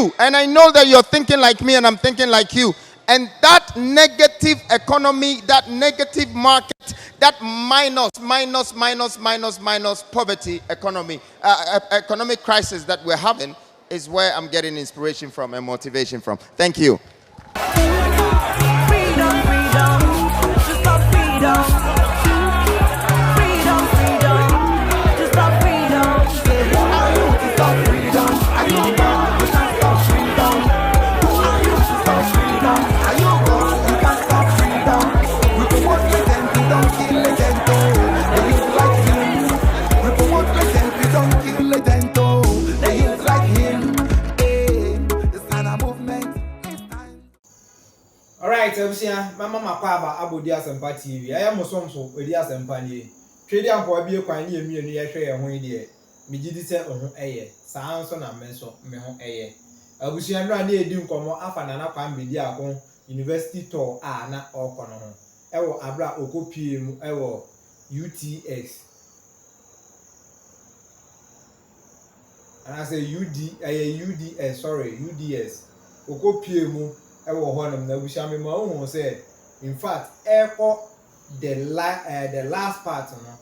you, and I know that you're thinking like me and I'm thinking like you. And that negative economy, that negative market, that minus poverty economy, economic crisis that we're having is where I'm getting inspiration from and motivation from. Thank you. Freedom, freedom, just a freedom. Freedom, freedom, just a freedom. Are you to stop freedom? Are you born? You can't stop freedom. Are you to stop freedom? Are you born? You can't stop freedom. We promote legend, we don't kill legend. They use like him. We promote legend, we don't kill legend. They use like him. It's not a movement. All right, Mama Makwaba Abudia Sempa TV. I am Musomso, Edia Sempani. Trade up or be a quine near me and your share and when dear. Mijidise on air, Sanson and Menso, Meho air. Abusian ran near Duncomo, Afana Kwame Bediako, University Tour, na or Cono. Ewo Abra Oko PM, Ewo UTX. And I say UDS, sorry, UDS. Oko PM. Ewo honum na bushame ma ohun say in fact the last part no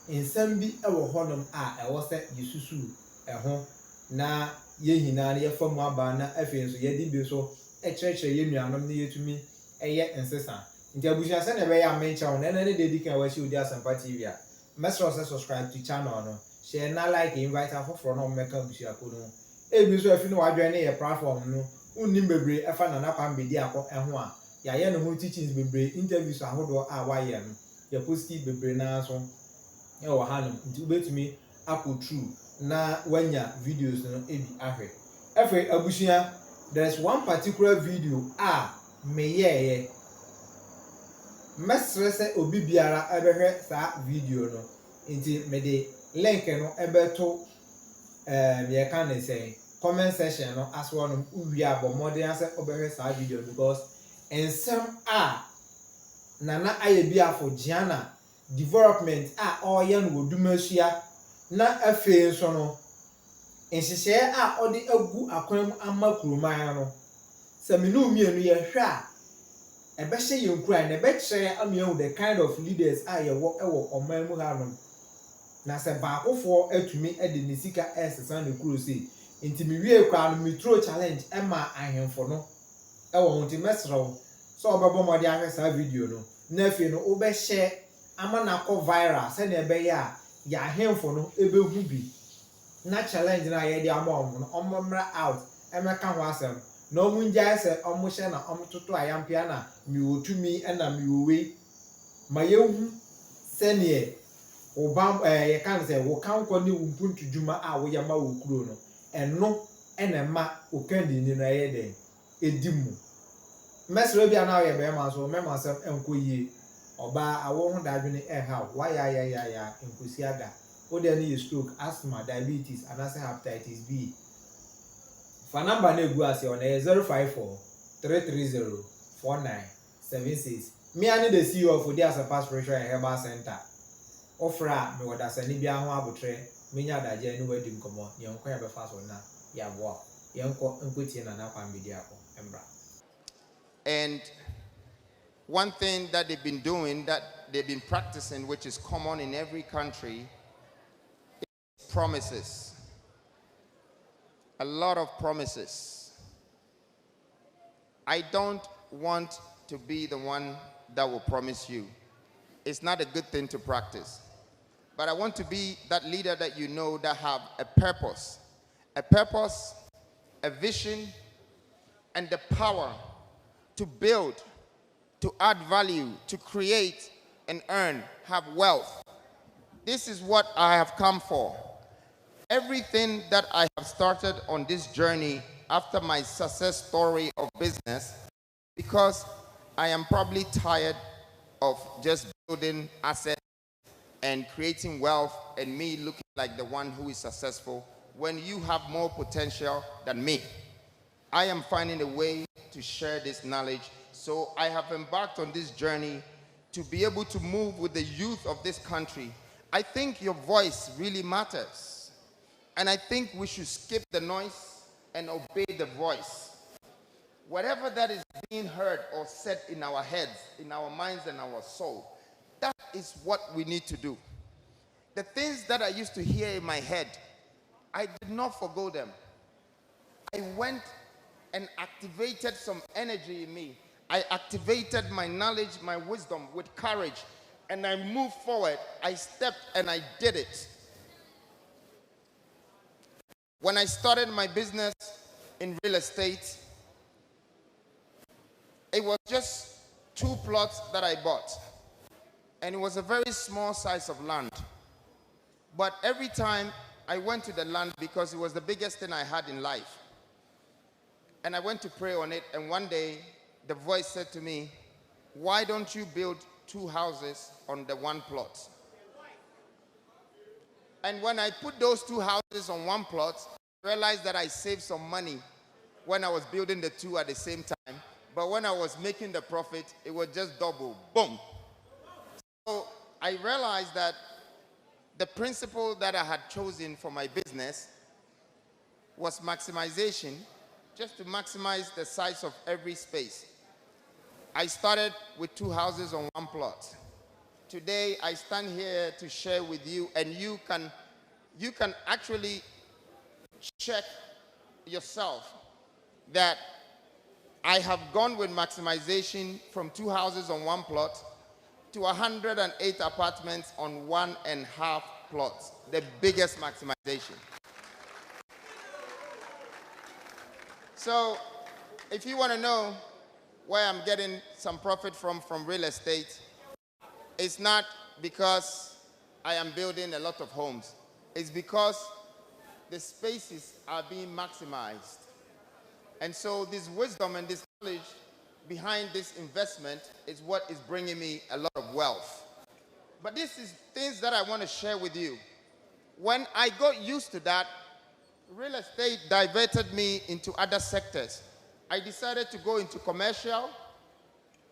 nsam bi ewo honum a ewo say yesusu eho na ye hina na ye fam aba na afi nso ye di bi so ekyerekyer ye nuanom na yetumi eye nsesa nti abusha se na be ya mencha on na ne dedi kan wa shi odi Asempa TV a mesro se subscribe to channel no share na like invite afoforo no meka abusha ko no ebi so afi no wa join na platform no unnim bebre efa na Kwame Bediako eho a ya ye no ho teachings bebre interviews ahodo a wa ye no ya posti bebre na so e wo hanum nti ubetumi akọ true na wanya videos no ebi ahwe efe abushia. There's one particular video me ye mesrese obi biara ebehwe sa video no nti me de link no ebeto ye kan say comment section no as one uwi abomode ase obehwe sa video because ensem nana ayebia for Gianna development oye no wodumasua na afe so no enhyehyɛ odi agu akwam ama kuruman no se menu mienu ye hwa ebehye yenkura na ebekyere amienu the kind of leaders ye wo oman mu ha no na se baakofo atumi de ne sika esesa ne kuro sei nti mi wie kwa no metro challenge ema ahemfo no ewo nti mesrew so obebo mode ahwesa video no na afi no obehye ama na ko viral se na ebe ya ahemfo no ebehu bi na challenge na ye di amom no omomra out emeka ho asem na omunja se omuhye na omtoto ayampia na mi wotumi na mi wowe ma yehu se ne obam ye kan se wo kanko ni wumpuntu djuma wo ya ma wo kuro no eno enema okandi ni na ye den edimu mesre bia na ye be ma so me ma se enkoyie oba awo ho dadwene ha wa ya enkosi aga o de ni stroke asthma diabetes and hepatitis B fa number na egu ase on 054 330 4976 me ani the CEO of the Asempa Spiritual and Herbal Center ofra me woda sani bia ho abotre menya adaje ni wadi nkomo yenko ya be fa so na ya bo yenko enkotie na Kwame Bediako embra. And one thing that they've been doing, that they've been practicing, which is common in every country, is promises. A lot of promises. I don't want to be the one that will promise you. It's not a good thing to practice. But I want to be that leader that you know that have a purpose, a vision, and the power to build, to add value, to create and earn, have wealth. This is what I have come for. Everything that I have started on this journey after my success story of business, because I am probably tired of just building assets and creating wealth and me looking like the one who is successful when you have more potential than me. I am finding a way to share this knowledge. So I have embarked on this journey to be able to move with the youth of this country. I think your voice really matters. And I think we should skip the noise and obey the voice. Whatever that is being heard or said in our heads, in our minds and our soul, that is what we need to do. The things that I used to hear in my head, I did not forgo them. I went and activated some energy in me. I activated my knowledge, my wisdom with courage, and I moved forward. I stepped and I did it. When I started my business in real estate, it was just 2 plots that I bought. And it was a very small size of land. But every time I went to the land, because it was the biggest thing I had in life, and I went to pray on it, and one day the voice said to me, why don't you build 2 houses on the 1 plot? And when I put those 2 houses on 1 plot, I realized that I saved some money when I was building the 2 at the same time. But when I was making the profit, it was just double. Boom. So I realized that the principle that I had chosen for my business was maximization, just to maximize the size of every space. I started with 2 houses on 1 plot. Today, I stand here to share with you, and you can actually check yourself that I have gone with maximization from 2 houses on 1 plot to 108 apartments on 1.5 plots, the biggest maximization. So, if you want to know where I'm getting some profit from real estate, it's not because I am building a lot of homes. It's because the spaces are being maximized. And so this wisdom and this knowledge behind this investment is what is bringing me a lot of wealth. But this is things that I want to share with you. When I got used to that, real estate diverted me into other sectors. I decided to go into commercial,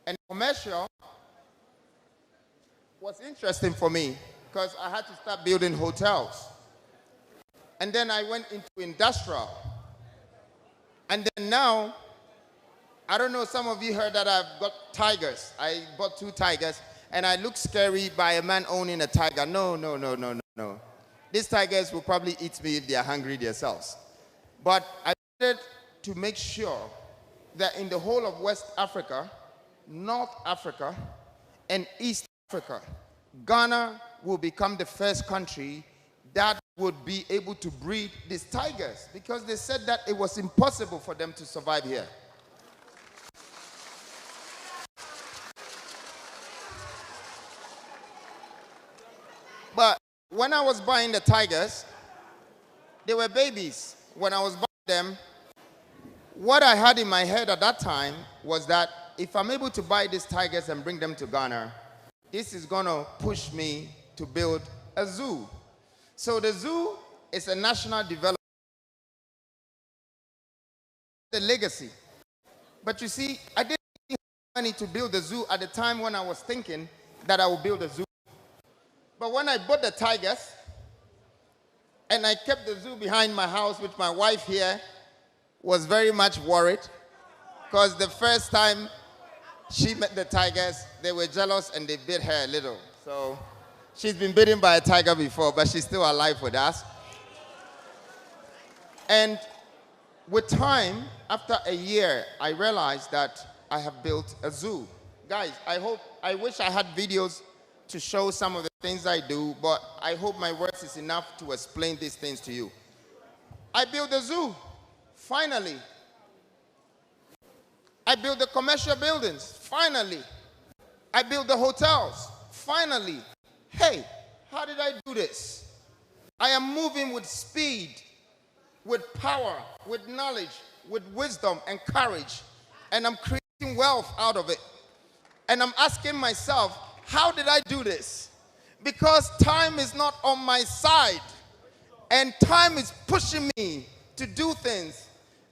and commercial was interesting for me because I had to start building hotels. And then I went into industrial. And then now, I don't know, some of you heard that I've got tigers. I bought 2 tigers, and I look scary by a man owning a tiger. No. These tigers will probably eat me if they are hungry themselves. But I wanted to make sure that in the whole of West Africa, North Africa, and East Africa, Ghana will become the first country that would be able to breed these tigers, because they said that it was impossible for them to survive here. But when I was buying the tigers, they were babies. When I was buying them, what I had in my head at that time was that if I'm able to buy these tigers and bring them to Ghana, this is going to push me to build a zoo. So the zoo is a national development, the legacy. But you see, I didn't have money to build the zoo at the time when I was thinking that I would build a zoo. But when I bought the tigers, and I kept the zoo behind my house, which my wife here was very much worried, because the first time she met the tigers, they were jealous and they bit her a little. So she's been bitten by a tiger before, but she's still alive with us. And with time, after a year, I realized that I have built a zoo. Guys, I wish I had videos to show some of the things I do, but I hope my words is enough to explain these things to you. I built a zoo, finally. I built the commercial buildings, finally. I built the hotels, finally. Hey, how did I do this? I am moving with speed, with power, with knowledge, with wisdom and courage, and I'm creating wealth out of it. And I'm asking myself, how did I do this? Because time is not on my side, and time is pushing me to do things.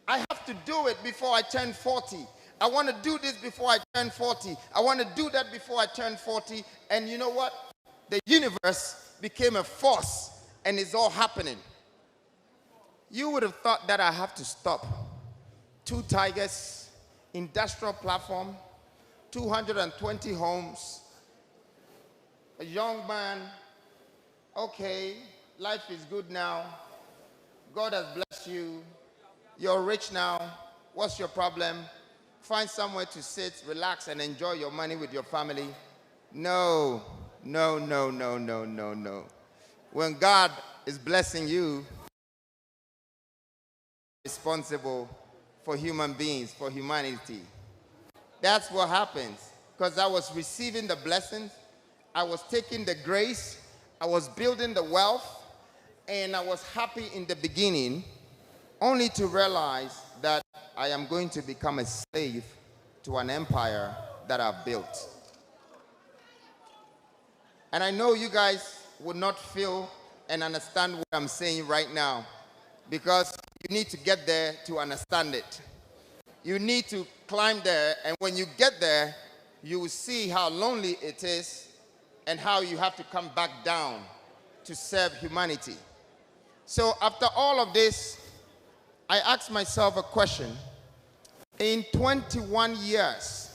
I have to do it before I turn 40. I want to do this before I turn 40. I want to do that before I turn 40. And you know what? The universe became a force, and it's all happening. You would have thought that I have to stop. 2 tigers, industrial platform, 220 homes, a young man, okay, life is good now. God has blessed you. You're rich now. What's your problem? Find somewhere to sit, relax, and enjoy your money with your family. No, no, no, no, no, no, no. When God is blessing you, responsible for human beings, for humanity. That's what happens. Because I was receiving the blessings, I was taking the grace, I was building the wealth, and I was happy in the beginning, only to realize that I am going to become a slave to an empire that I've built. And I know you guys would not feel and understand what I'm saying right now, because you need to get there to understand it. You need to climb there, and when you get there, you will see how lonely it is and how you have to come back down to serve humanity. So after all of this, I asked myself a question. In 21 years,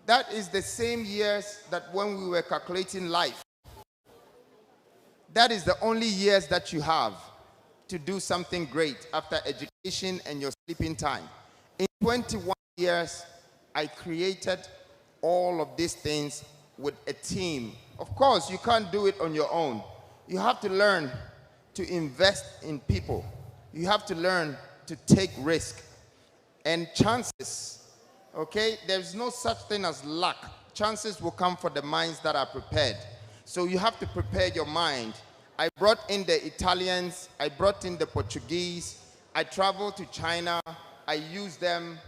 that is the same years that when we were calculating life. That is the only years that you have to do something great after education and your sleeping time. In 21 years, I created all of these things with a team. Of course, you can't do it on your own. You have to learn to invest in people. You have to learn to take risk and chances. Okay, there's no such thing as luck. Chances will come for the minds that are prepared. So you have to prepare your mind. I brought in the Italians, I brought in the Portuguese, I traveled to China, I used them,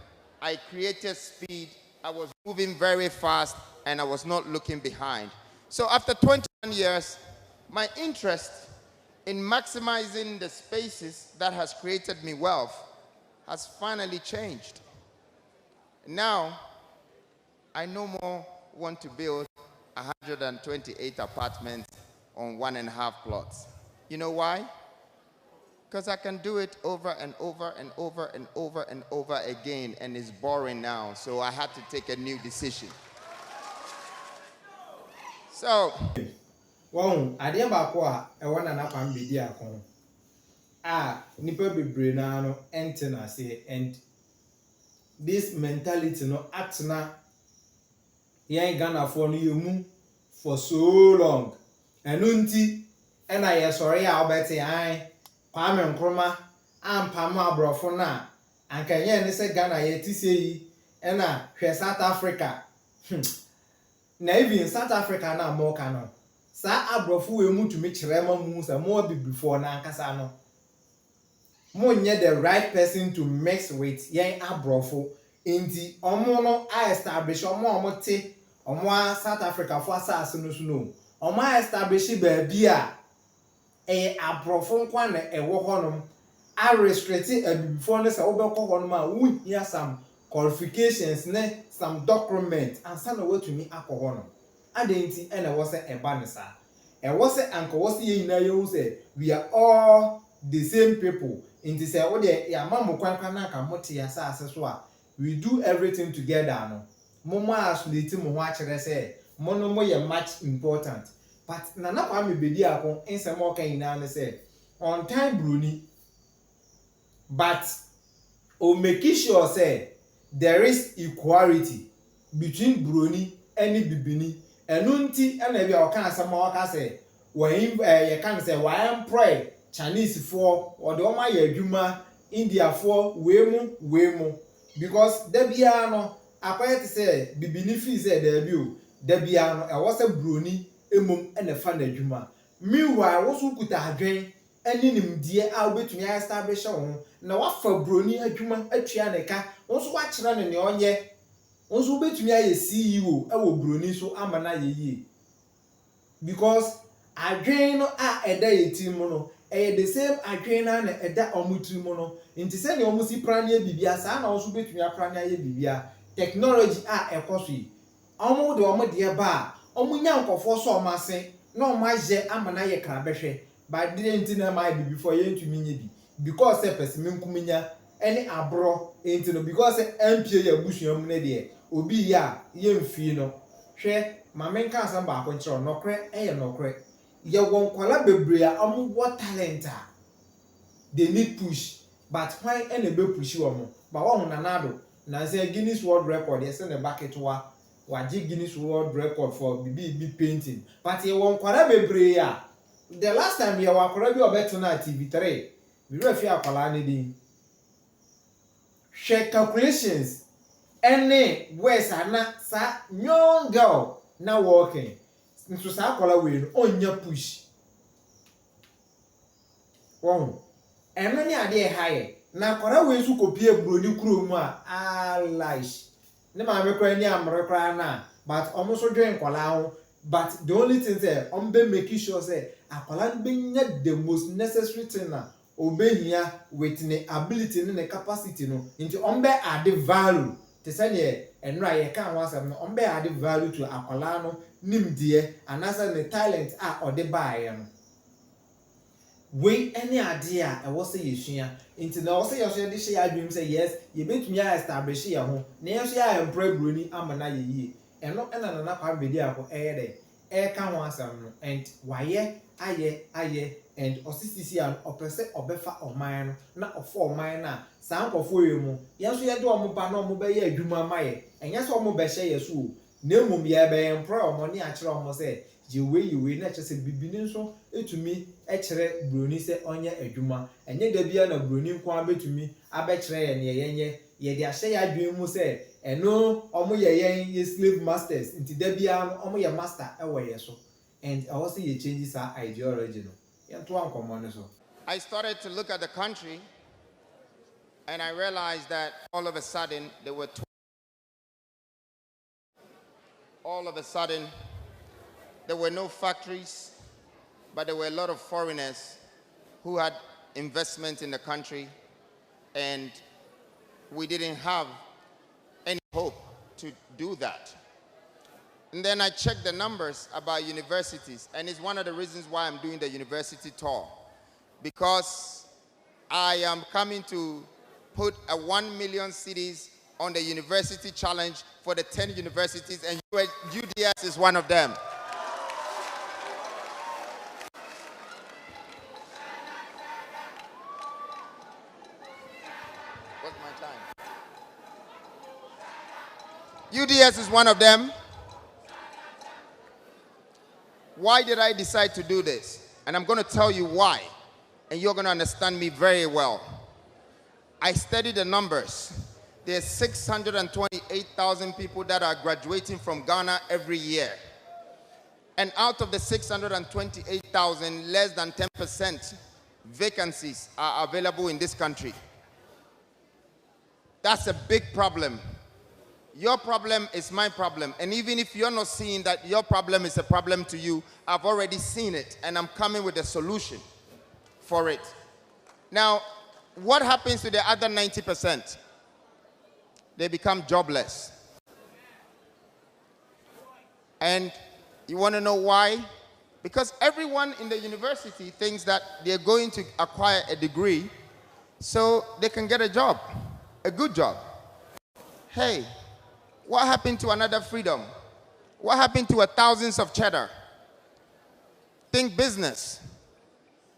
I created speed, I was moving very fast, and I was not looking behind. So after 21 years, my interest in maximizing the spaces that has created me wealth has finally changed. Now, I no more want to build 128 apartments on 1.5 plots. You know why? Because I can do it over and over and over and over and over again, and it's boring now, so I had to take a new decision. So, Wow, adeɛ baako a ɛwɔ na Kwame Bediako a nipa bebree na no ɛnte na ase, and this mentality no atena yɛn Ghanafoɔ no yɛmu for so long. Ɛno nti ɛna yɛsɔre a ɔbɛte an Kwame Nkrumah ampama aborɔfo na anka yɛn ne sɛ Ghana yɛte sɛ yi ɛna hwɛ South Africa. Na even South Africa na America no saa aborɔfo wɔ mu tumi kyerɛ ma mu sɛ mo before na ankasa no mo nyɛ the right person to mix with yɛn aborɔfo. Nti ɔmo no a establish ɔmo te ɔmo a South Africa fo asase no so no ɔmo a establish baabi a ɛyɛ aborɔfo nkwa na ɛwɔ hɔ nom a restrict abibifo no sɛ wobɛkɔ hɔ nom a wonhia some qualifications ne some document ansa na watumi akɔ hɔ nom. Adenti ɛna ɛwɔ sɛ ɛba ne saa ɛwɔ sɛ anka wɔ sɛ yɛn nyinaa yɛhu sɛ we are all the same people. Nti sɛ wo de yɛama mo kwankwan na anka mo te asase so a we do everything together no mo mo isolate mo ho akyerɛ sɛ mo no mo yɛ much important. But Nana Kwame Bediako nsɛm ɔka nyinaa ne sɛ on time broni, but o make sure say there is equality between broni and bibini. Ɛno nti ɛna bi a ɔka asɛm a ɔka sɛ wɔn yɛka sɛ wɔn employ Chinese foɔ wɔde wɔn ayɛ adwuma, India foɔ wee mu because dabia no akɔyɛ te sɛ bibini fee sɛ dabi o dabia no ɛwɔ sɛ broni emom ɛna fa na adwuma. Meanwhile wɔso kuta adwen ɛne nimdeɛ a wobɛtumi establish wɔn na wafa broni adwuma atua ne ka wɔso wakyerɛ ne nea ɔnyɛ wɔso wobɛtumi ayɛ CEO ɛwɔ broni so ama na yɛ yie because adwen no a ɛda yɛ team no ɛyɛ the same adwen na ɛda ɔmo team no. Nti sɛ nea ɔmo si plan yɛ bibia saa na wɔso wobɛtumi aplan yɛ bibia technology a ɛkɔ so yi ɔmo de ɔmo deɛ ba a ɔmo nya nkɔfoɔ so ɔmo ase na ɔmo ayɛ ama na yɛ krabɛhwɛ ba de nti na ma bibi for yɛntumi nye bi because say person kuminya any abro enti no because say MPA ya busuam ne de obi ya yemfi no hwe maame nka asam ba ko nkyerɛ nokre nokre ye won kwala bebre a what talent a they need push but why any be push wo but wo nanado na say Guinness World Record yes in the bucket wa Guinness World Record for big painting but ye won kwala bebre a the last time ye wa kwala bi obeto na TV3 we refi akwala ne din share calculations any words ana sa young girl na working nso sa akwala we no onya push won eno ni ade high na akwala we su kopie broni kuro mu a lies ne ma me kra ni amre kra na but omo so dwen kwala ho but the only thing say be making sure say akwala be nya the most necessary thing na obehia with the ability and the capacity no into be add value to say ne enra ye kan wasam no be add value to akwala no nimdie and as the talent or the buy no we any idea I was say yesua into na was say yesua de share adwum say yes ye betumi establish ye ho na yesua employ broni amana ye yie eno na na Kwame Bediako de kan wasam no and waye aye and osisi an opese obefa oman no na ofo oman na san kofo yemu yenso ye de omoba na omoba ye adwuma maye enye so omoba hye yeso na emum ye be employ omo ne akere omo say yewe na kyese bibini nso etumi ekere broni se onye adwuma enye da bia na broni nko abetumi abekere ye ne yenye ye de ahye ya adwen mu say eno omo ye slave masters nti da bia omo ye master ewo ye so and also ye changes our ideology no. I started to look at the country and I realized that all of a sudden there were no factories, but there were a lot of foreigners who had investment in the country, and we didn't have any hope to do that. And then I checked the numbers about universities, and it's one of the reasons why I'm doing the university tour, because I am coming to put a 1 million cities on the university challenge for the 10 universities, and UDS is one of them. What's my time? UDS is one of them. Why did I decide to do this? And I'm going to tell you why, and you're going to understand me very well. I studied the numbers. There's 628,000 people that are graduating from Ghana every year. And out of the 628,000, less than 10% vacancies are available in this country. That's a big problem. Your problem is my problem. And even if you're not seeing that your problem is a problem to you, I've already seen it, and I'm coming with a solution for it. Now, what happens to the other 90%? They become jobless. And you want to know why? Because everyone in the university thinks that they're going to acquire a degree so they can get a job, a good job. Hey, what happened to another freedom? What happened to thousands of cheddar? Think business.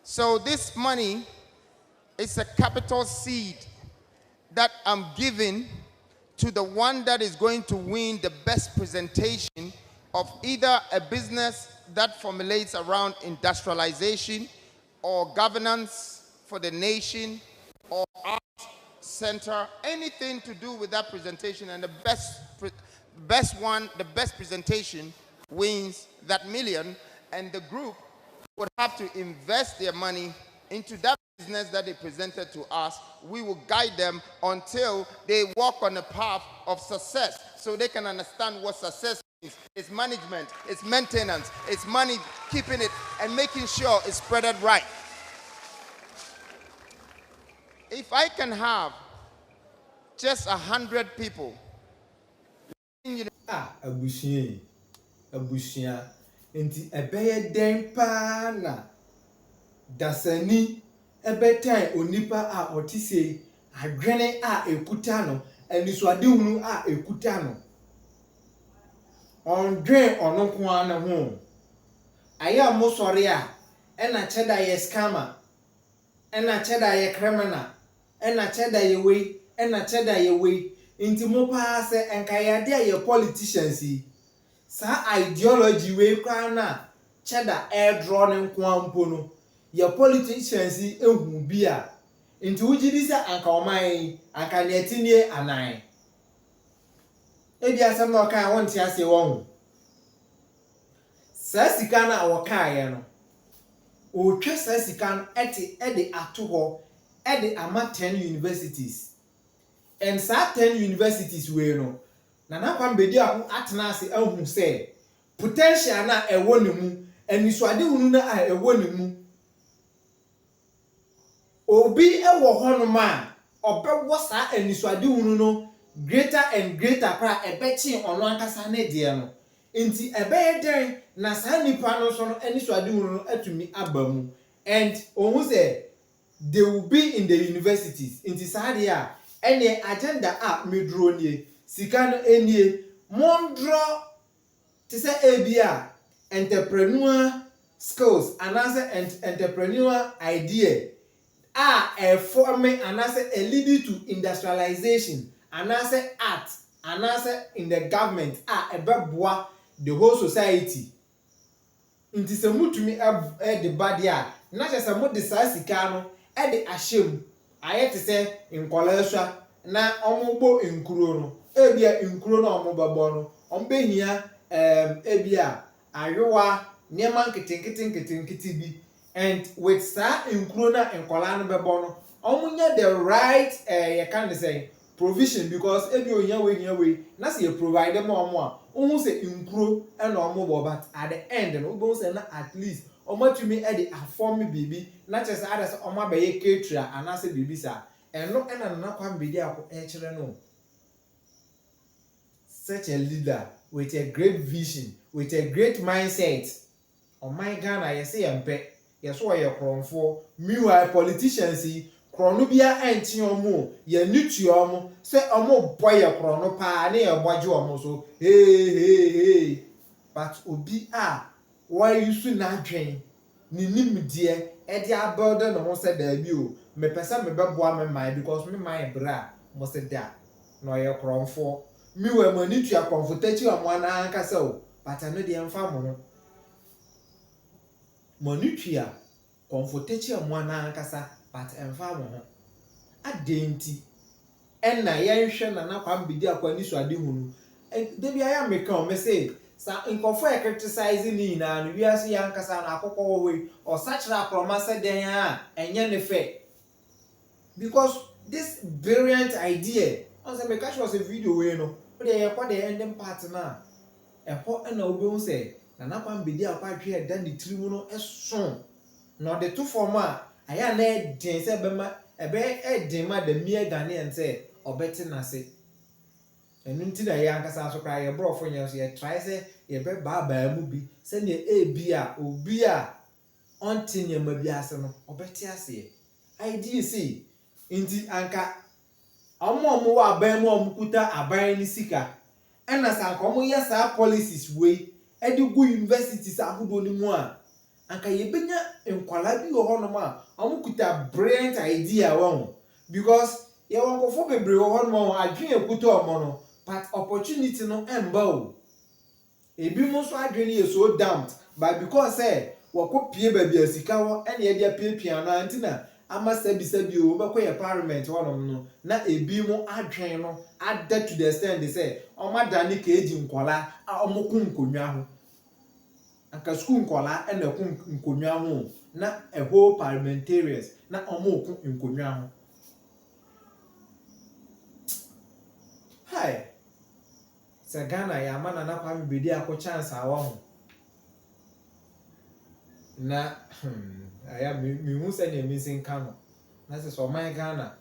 So this money is a capital seed that I'm giving to the one that is going to win the best presentation of either a business that formulates around industrialization or governance for the nation or art center, anything to do with that presentation, and the best presentation wins that million, and the group would have to invest their money into that business that they presented to us. We will guide them until they walk on the path of success, so they can understand what success means. It's management, it's maintenance, it's money, keeping it and making sure it's spreaded right. If I can have just 100 people, abusia enti ebeye den pa na dasani ebetan onipa a otise adwene a ekuta no enisuade hunu a ekuta no ondwen ono ko an ho aya mo sori a ena cheda ye scammer ena cheda ye criminal ena cheda ye we ena cheda ye we inti mo pa se enkayade ye politicians yi sa ideology we kwa na cheda air draw ne nko ampo no ye politicians yi ehu bi a inti wugidi se anka oman anka ne tinie anan ebi asem na okan wonte ase won sa sika na wokae no o twa sa sika no ede ato ho ede ama 10 universities and sa 10 universities we no na Kwame Bediako atena ase ahu se potential na ewo ne mu enisuade hunu na a ewo ne mu obi ewo honom a obewo sa enisuade hunu no greater and greater pra ebechi ono ankasa na de no nti ebe den na sa nipa no so no enisuade hunu no atumi abamu and ohun say they will be in the universities nti sa de a ene agenda a medro nie sika no enie mondro te say ebia entrepreneur skills anase entrepreneur idea forming anase leading to industrialization anase art anase in the government ebeboa the whole society nti se mutumi de badia na che se mo de sa sika no de ahyem aye te se nkolasua na omugbo nkuro no ebia nkuro na omubabo no ombehia ebia ayowa niema nkete bi and with sa nkuro na nkola no bebo no omunya the right you can say provision because ebi onya we na se provide them omo a ohun se nkuro e na omo but at the end no go say na at least omatumi e dey afford me bibi na che say ada se omo abaye caterer anase bibi sa eno na Kwame Bediako e kire no such a leader with a great vision with a great mindset oh my Ghana you say empe yes wo ye kronfo meanwhile politicians krono bia enti omo ye nitu omo se omo boy ye krono pa na ye boje omo so hey but obi why you should na dwen ni nimdie e dia build no ho se da bi o me pesa me beboa me mind because me mind bra mo se da no ye kronfo mi we mo nitu ya kronfotachi omo na anka se o but no de emfa mo no mo nitu ya kronfotachi omo na anka sa but emfa mo ho adenti enna yenhwe na Kwame Bediako ani so ade hunu de bia ya meka o me say sa nkofo e criticize ni na no wiase yankasa na akokọ we o sachira akroma se den a enye ne fe because this brilliant idea on say meka show say video we no o de ye kwa the ending part na e ho na obi say na Kwame Bediako atwe e da ni tirimu no eson no de to form a aya na den se bema ebe edin ma da mie Ghanaian say obeti na se enu nti na ya nkasa so kra ye brofo nya so ye try say ye be baba mu bi se ne ebi a obi a ontinye ma bi ase no obeti ase idea see nti anka omo wa aban mu omukuta aban ni sika ena sa anka omo ye sa policies we edi gu universities ahudo ni mu a anka ye benya enkwala bi wo hono ma omukuta brilliant idea won because ye won ko fo bebre wo hono ma adwen ekuta omo no but opportunity no emba o ebi mo so adwene ye so damped but because wakopie baby asika wo ene ye dia piepia no antina ama sabi o be koye parliament wonom no na ebi mo adwen no ada to the extent they say o madani ka eji nkola omoku nkonwa ho aka school nkola ene ku nkonwa ho na a whole parliamentarians na omoku nkonwa ho hi Sagana ya mana na Kwame Bediako chance awa ho na aya mi hu se ne mi sin kan na se so man Ghana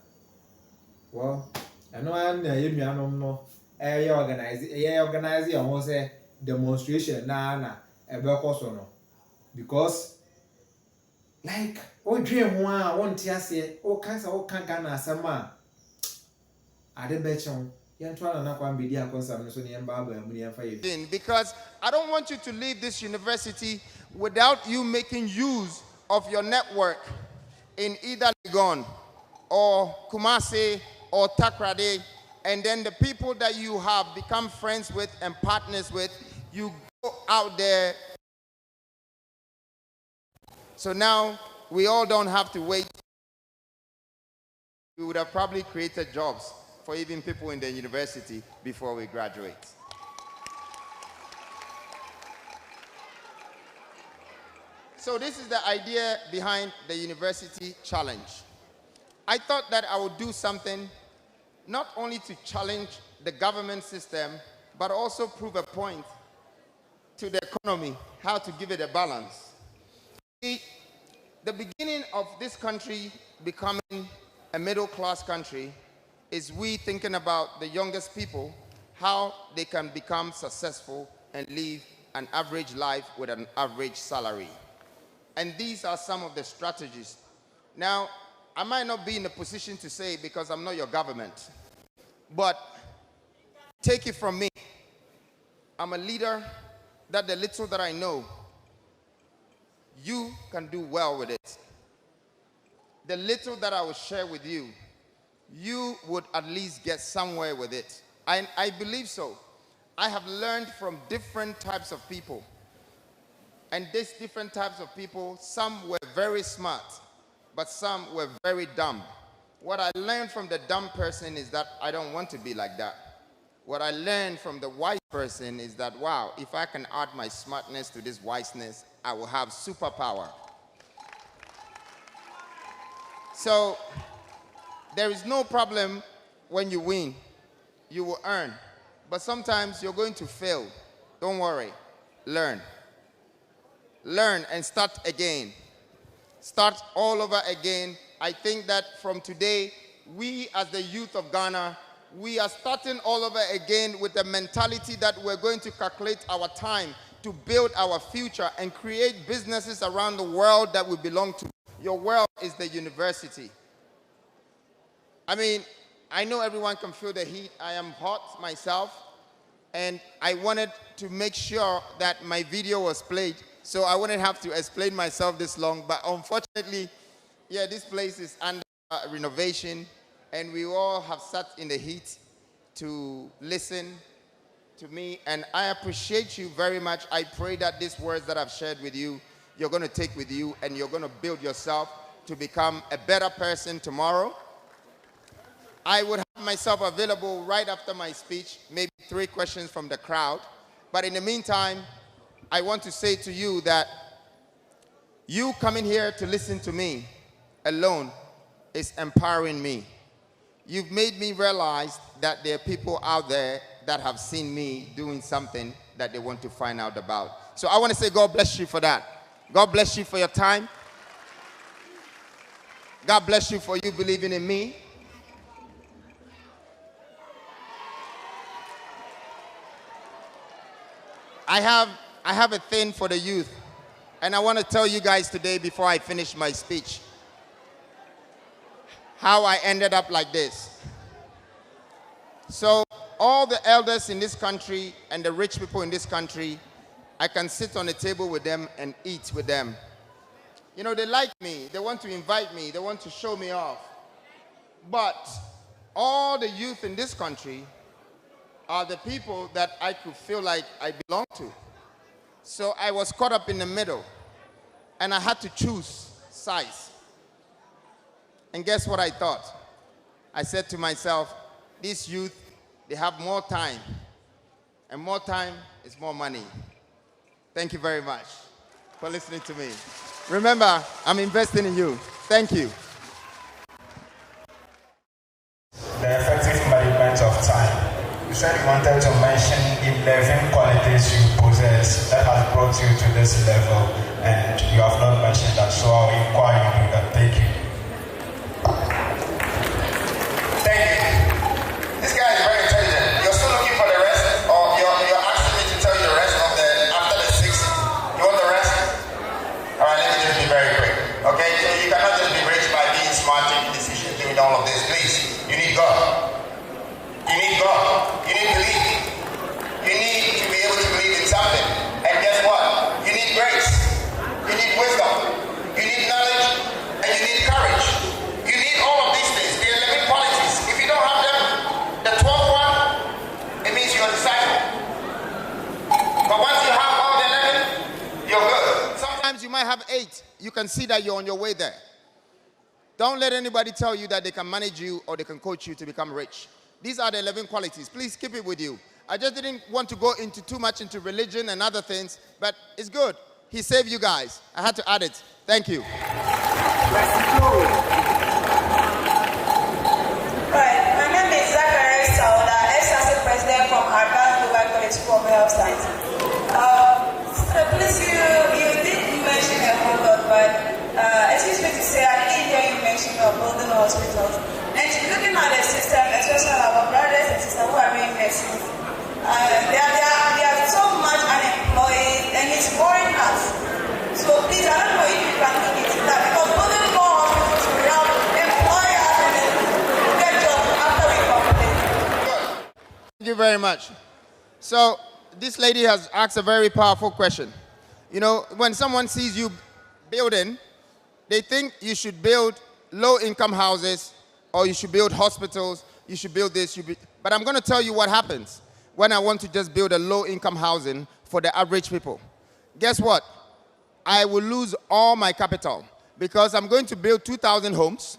well eno an na ye nuanom no organize ya say demonstration na ebe koso no because Like, oh, dream one, one tiase, all kinds of all Ghana, some I didn't bet you. Kwame Bediako so near Baba and Fire. Because I don't want you to leave this university without you making use of your network in either Legon or Kumasi or Takrade, and then the people that you have become friends with and partners with, you go out there. So now we all don't have to wait. We would have probably created jobs for even people in the university before we graduate. So this is the idea behind the University Challenge. I thought that I would do something not only to challenge the government system, but also prove a point to the economy, how to give it a balance. See, the beginning of this country becoming a middle-class country is we thinking about the youngest people, how they can become successful and live an average life with an average salary. And these are some of the strategies. Now, I might not be in a position to say because I'm not your government, but take it from me. I'm a leader that the little that I know, you can do well with it. The little that I will share with you, you would at least get somewhere with it. I believe so. I have learned from different types of people. And these different types of people, some were very smart, but some were very dumb. What I learned from the dumb person is that I don't want to be like that. What I learned from the wise person is that, wow, if I can add my smartness to this wiseness, I will have superpower. So there is no problem when you win. You will earn. But sometimes you're going to fail. Don't worry. Learn. Learn and start again. Start all over again. I think that from today, we as the youth of Ghana, we are starting all over again with the mentality that we're going to calculate our time to build our future and create businesses around the world that we belong to. Your world is the university. I mean, I know everyone can feel the heat. I am hot myself, and I wanted to make sure that my video was played, so I wouldn't have to explain myself this long. But unfortunately, yeah, this place is under renovation, and we all have sat in the heat to listen to me, and I appreciate you very much. I pray that these words that I've shared with you, you're going to take with you, and you're going to build yourself to become a better person tomorrow. I would have myself available right after my speech, maybe 3 questions from the crowd. But in the meantime, I want to say to you that you coming here to listen to me alone is empowering me. You've made me realize that there are people out there that have seen me doing something that they want to find out about. So I want to say God bless you for that. God bless you for your time. God bless you for you believing in me. I have a thing for the youth, and I want to tell you guys today before I finish my speech how I ended up like this. So all the elders in this country and the rich people in this country, I can sit on a table with them and eat with them. You know, they like me, they want to invite me, they want to show me off. But all the youth in this country are the people that I could feel like I belong to. So I was caught up in the middle, and I had to choose sides. And guess what I thought? I said to myself, these youth, they have more time, and more time is more money. Thank you very much for listening to me. Remember, I'm investing in you. Thank you. The effective management of time. You said you wanted to mention 11 qualities you possess that has brought you to this level, and you have not mentioned that, so I'll inquire you that. Thank you. Thank you. This guy is very intelligent. You're still looking for the rest, or you're asking me to tell you the rest of the after the 6? You want the rest? All right, let me just be very quick. Okay. have 8. You can see that you're on your way there. Don't let anybody tell you that they can manage you or they can coach you to become rich. These are the 11 qualities. Please keep it with you. I just didn't want to go into too much into religion and other things, but it's good. He saved you guys. I had to add it. Thank you. Right. My name is Zachary Sauda, ex-assistant president from Harvard Global College for Health Science. Please, you did mention a whole lot, but excuse me to say, I didn't hear you mention building hospitals. And looking at the system, especially our brothers and sisters who are doing medicine, they are so much unemployed, and it's boring us. So please, I don't know if you can look into that, because building more hospitals will help employ us and get jobs after we complete. Thank you very much. So this lady has asked a very powerful question. You know, when someone sees you building, they think you should build low-income houses, or you should build hospitals, you should build this, but I'm going to tell you what happens when I want to just build a low-income housing for the average people. Guess what? I will lose all my capital because I'm going to build 2,000 homes,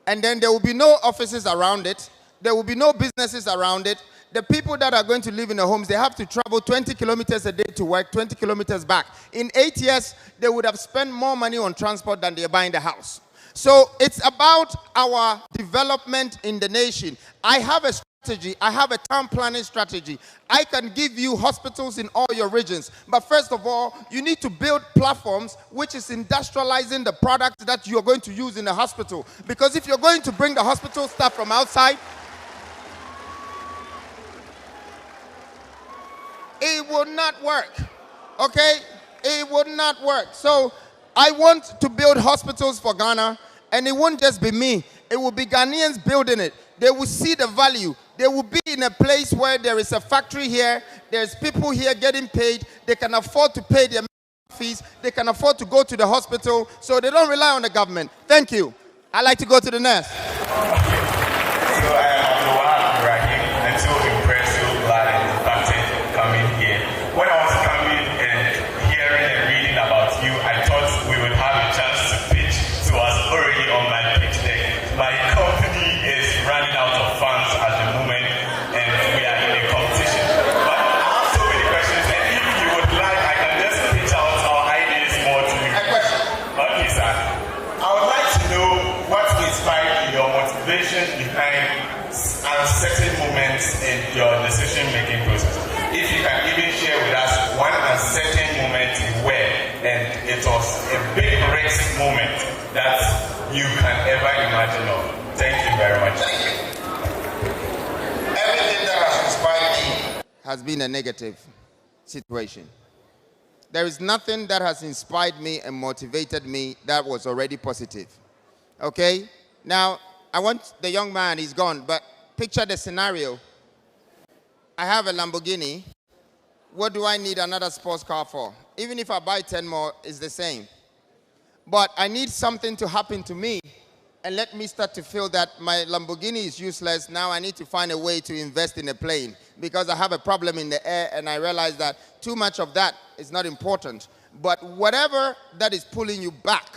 and then there will be no offices around it. There will be no businesses around it. The people that are going to live in the homes, they have to travel 20 kilometers a day to work, 20 kilometers back. In 8 years, they would have spent more money on transport than they're buying the house. So it's about our development in the nation. I have a strategy. I have a town planning strategy. I can give you hospitals in all your regions. But first of all, you need to build platforms which is industrializing the products that you're going to use in the hospital. Because if you're going to bring the hospital stuff from outside, it will not work, okay? It would not work. So I want to build hospitals for Ghana, and it won't just be me. It will be Ghanaians building it. They will see the value. They will be in a place where there is a factory here, there's people here getting paid, they can afford to pay their fees, they can afford to go to the hospital, so they don't rely on the government. Thank you. I'd like to go to the next. So I am Rahim, and so impressed, so glad and impacted coming here. When I was coming and hearing and reading about you, I thought we would have a chance to pitch, so I was already on my pitch deck. My company is running out of funds at the moment, and we are in a competition. But I have so many questions, and if you would like, I can just pitch out our ideas more to you. A question. Okay, sir. I would like to know what inspired your motivation behind uncertain moments in your decision-making process. If you can even share with us one uncertain moment you were, and it was a big risk moment that you can ever imagine of. Thank you very much. Thank you. Everything that has inspired me has been a negative situation. There is nothing that has inspired me and motivated me that was already positive. Okay? Now, I want the young man, he's gone, but picture the scenario. I have a Lamborghini. What do I need another sports car for? Even if I buy 10 more, it's the same. But I need something to happen to me and let me start to feel that my Lamborghini is useless. Now I need to find a way to invest in a plane because I have a problem in the air, and I realize that too much of that is not important. But whatever that is pulling you back,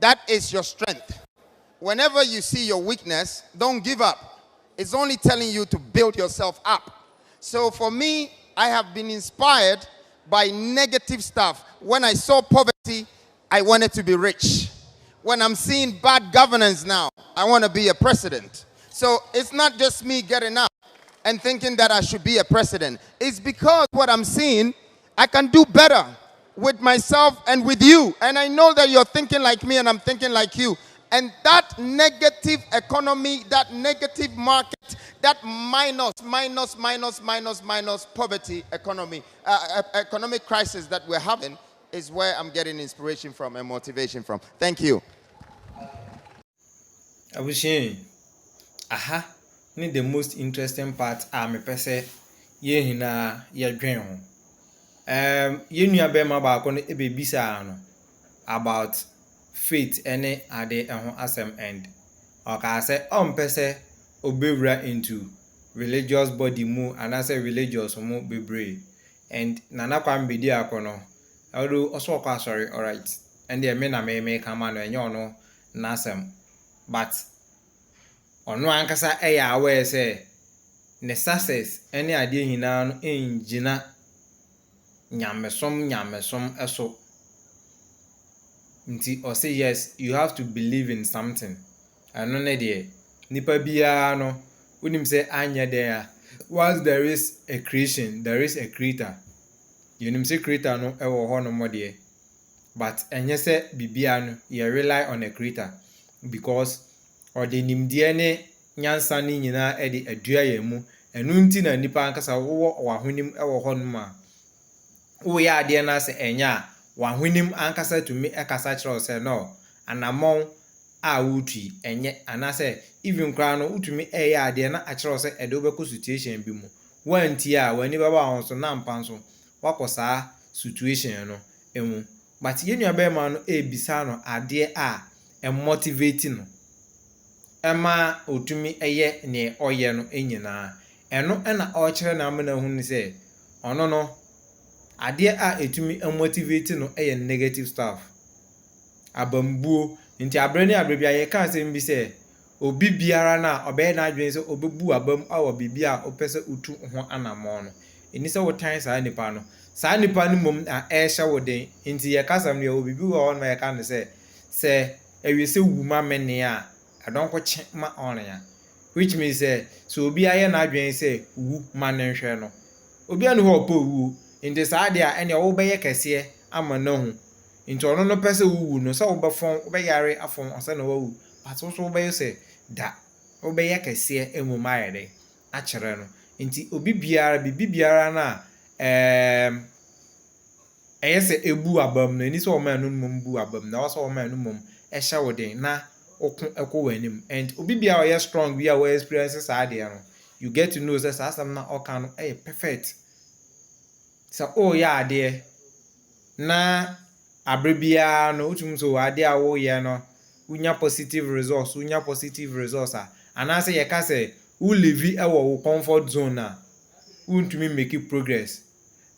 that is your strength. Whenever you see your weakness, don't give up. It's only telling you to build yourself up. So for me, I have been inspired by negative stuff. When I saw poverty, I wanted to be rich. When I'm seeing bad governance now, I want to be a president. So it's not just me getting up and thinking that I should be a president. It's because what I'm seeing, I can do better with myself and with you. And I know that you're thinking like me and I'm thinking like you. And that negative economy, that negative market, that minus poverty economy, economic crisis that we're having is where I'm getting inspiration from and motivation from. Thank you. I was saying, the most interesting part I'm a person, ye dream. You knew about a baby about faith any ade asem end. Or I say person obey into religious body mu and I say religious mu be brave. And Nana Kwame Bediako no although also sorry, all right, and the men may come on and you know nasem, but on one cassa aware say ne success any idea in Gina nyamesom eso nti or say yes, you have to believe in something. I know ne nipa biya no unim say anya there. Once there is a creation, there is a creator. You know say creator no ewo ho no mo de. But enye say bibia no you rely on a creator because or the nimdie ne nyansa ni nyina e de adua ye mu enu nti na nipa ankasa wo wahonim ewo ho no ma wo ya ade na say enya wahonim ankasa tumi ekasa kire say no anamon a wutui enye anase even kra no utumi eya ade na akire say edo beko situation bi mu wanti a wani baba won so na mpa so wakosa situation no emu but yenu abema no ebisa no ade a motivate no ema otumi eye ne oye no enyina eno na o kire na amana hu ni say ono no ade a etumi motivate no eye negative stuff abambuo nti abre ni abre bia ye kan se mbi say obi biara na obe na adwen se obebu abam awo bibia opese utu ho anamo no eni se wotan saa nipa no saa nipa no mom a ehya woden nti ye kasam ne obi bi wo no ye kan se ewie se wuma mene a adonko che ma on ya which means so obi aye na adwen se wu ma ne hwe no obi anu ho po wu nti saa de a ene wo be ye kese ama na hu nti ono no pese wu no so wo be fon wo be yare afon ose na wu but so wo be say da wo be ye kese emu ma ye de a kire no nti obi biara na ese ebu abam no ni so o ma anu mum bu abam na so o ma anu mum ehya woden na okun wanim and obi bia o ye strong bia we experiences are there no you get to know say asam na oka no perfect so ya ade na abrebia no utum so ade a wo ye no unya positive results anase ye ka say u live e wo comfort zone na untumi make progress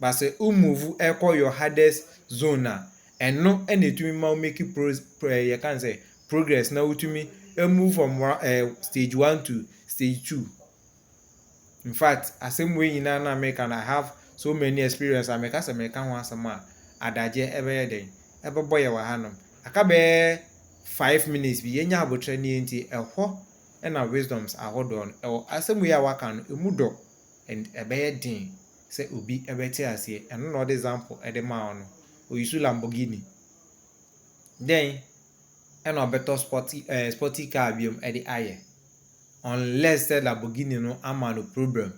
but say u move e your hardest zone na eno enetumi ma make you can say progress na utumi move from stage 1 to stage 2. In fact asem we nyina na make and I have so many experience I make as me kan ho asema adaje ebe den ebe boye wa hanom aka be 5 minutes bi yenya abotre ni enti ehwo na wisdoms ahodon asem we awaka no emudo and ebe den say obi ebe ti ase eno no example ede ma ono oyisu Lamborghini then and a better sporty car biom edi aye unless the Lamborghini no ama no problem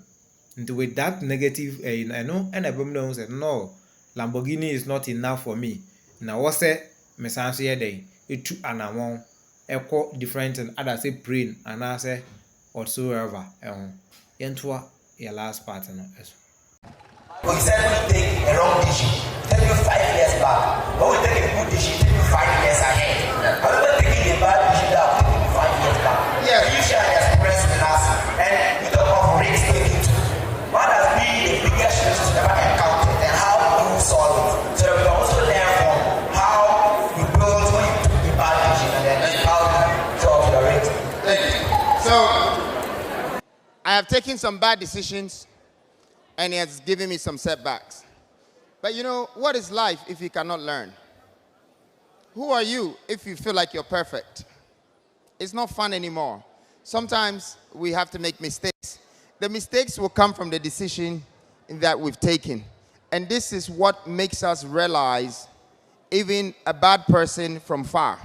and with that negative no and abom say no Lamborghini is not enough for me na what say me sanso ye dey etu anamon eko different and other say brain and I say whatsoever yentoa your last part no eso we said we take a wrong decision tell you 5 years back but we take a good decision 5 years ahead. I remember taking a bad decision that 5 years back. Yeah, you share your experience with us, and we talk of risk taking too. What has been the biggest risk you've ever encountered, and how you solve it? So we also learn from how you build when you took the bad decision, and then how you solve the risk. Thank you. So, I have taken some bad decisions, and it has given me some setbacks. But you know, what is life if you cannot learn? Who are you if you feel like you're perfect? It's not fun anymore. Sometimes we have to make mistakes. The mistakes will come from the decision that we've taken. And this is what makes us realize even a bad person from far.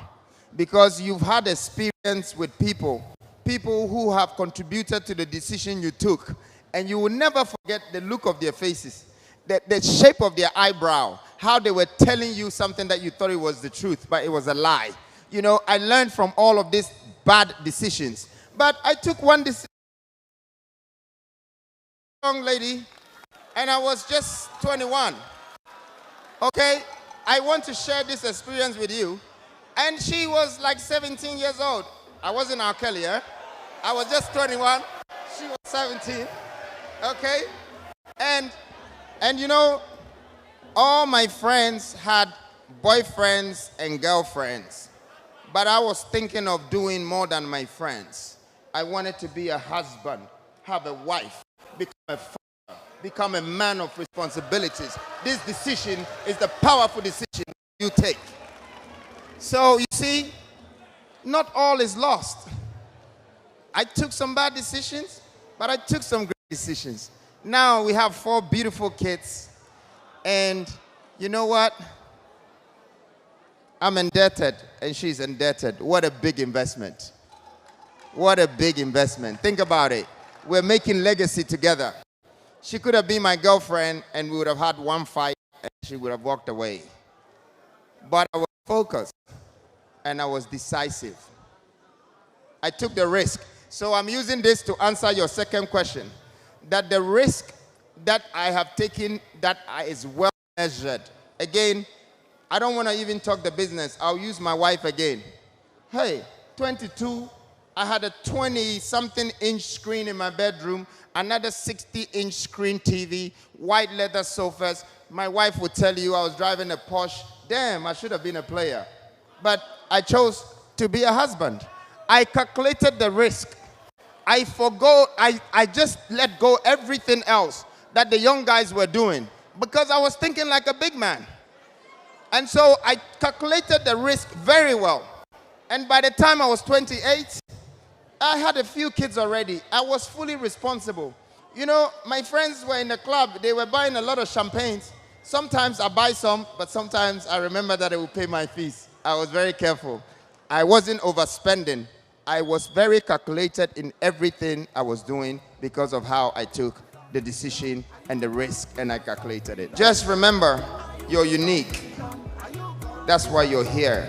Because you've had experience with people who have contributed to the decision you took, and you will never forget the look of their faces, the shape of their eyebrow, how they were telling you something that you thought it was the truth, but it was a lie. You know, I learned from all of these bad decisions. But I took one decision, young lady, and I was just 21. Okay? I want to share this experience with you. And she was like 17 years old. I wasn't R. Kelly, eh? I was just 21. She was 17. Okay? And you know, All my friends had boyfriends and girlfriends, but I was thinking of doing more than my friends. I wanted to be a husband, have a wife, become a father, become a man of responsibilities. This decision is the powerful decision you take. So you see, not all is lost. I took some bad decisions, but I took some great decisions. Now we have 4 beautiful kids, and you know what? I'm indebted, and she's indebted. What a big investment. What a big investment. Think about it. We're making legacy together. She could have been my girlfriend, and we would have had one fight, and she would have walked away. But I was focused, and I was decisive. I took the risk. So I'm using this to answer your second question, that the risk that I have taken that is well measured. Again, I don't want to even talk the business. I'll use my wife again. Hey, 22, I had a 20-something inch screen in my bedroom, another 60-inch screen TV, white leather sofas. My wife would tell you I was driving a Porsche. Damn, I should have been a player. But I chose to be a husband. I calculated the risk. I just let go everything else that the young guys were doing because I was thinking like a big man. And so I calculated the risk very well. And by the time I was 28, I had a few kids already. I was fully responsible. You know, my friends were in the club. They were buying a lot of champagnes. Sometimes I buy some, but sometimes I remember that they would pay my fees. I was very careful. I wasn't overspending. I was very calculated in everything I was doing because of how I took the decision and the risk, and I calculated it. Just remember, you're unique. That's why you're here.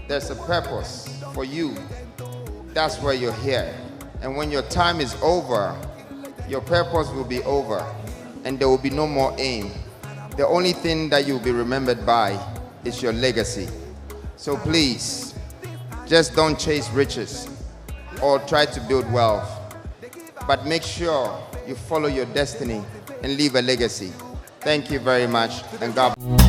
There's a purpose for you. That's why you're here. And when your time is over, your purpose will be over, and there will be no more aim. The only thing that you'll be remembered by is your legacy. So please, just don't chase riches or try to build wealth, but make sure you follow your destiny and leave a legacy. Thank you very much, and God bless.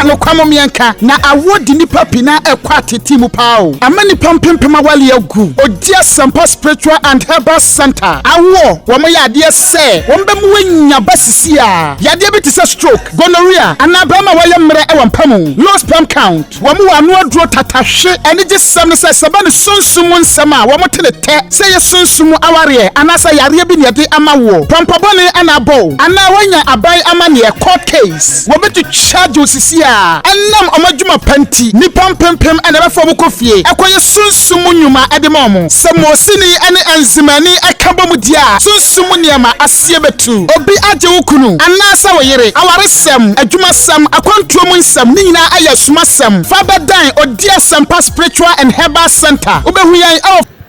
Ano kwamo mianka na awodi nipa pina ekwa tete mu pao amani pampempema wale agu odia sampa spiritual and herbal center awo wo mo yade se wo mbe mu wanya basisi a yade bi tise stroke gonorrhea anaba ma wale mre e wampamu low sperm count wo mo wanu aduro tatahwe ene je sam se saba ne sunsumu nsama wo mo tenete se ye sunsumu aware anasa yare bi ne yade amawo pampabone anabo ana wanya abai amane court case wo betu charge osisia enam omadwuma panti ni pampempem ene be fo bokofie ekoye sunsumu nyuma edemom samosini ene enzimani akabom dia sunsumu niama asie betu obi age wukunu anasa woyere awaresem adwuma sam akwantuom nsam ni nyina ayasuma sam fabadan odia sampa spiritual and herbal center obehuyan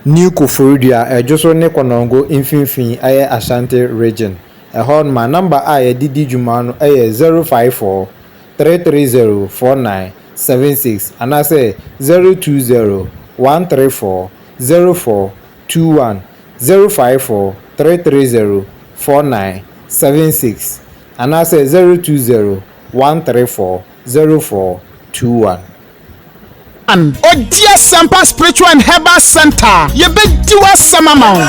New Koforidua ejoso ne konongo infinfin aye Ashanti region. Ehon ma number aye didi juma no aye 054 330 4976 and I say 020 134 0421 054 330 4976 and I say 020 134 0421. Odia Sampa Spiritual and Herbal Center. You be do us some amount.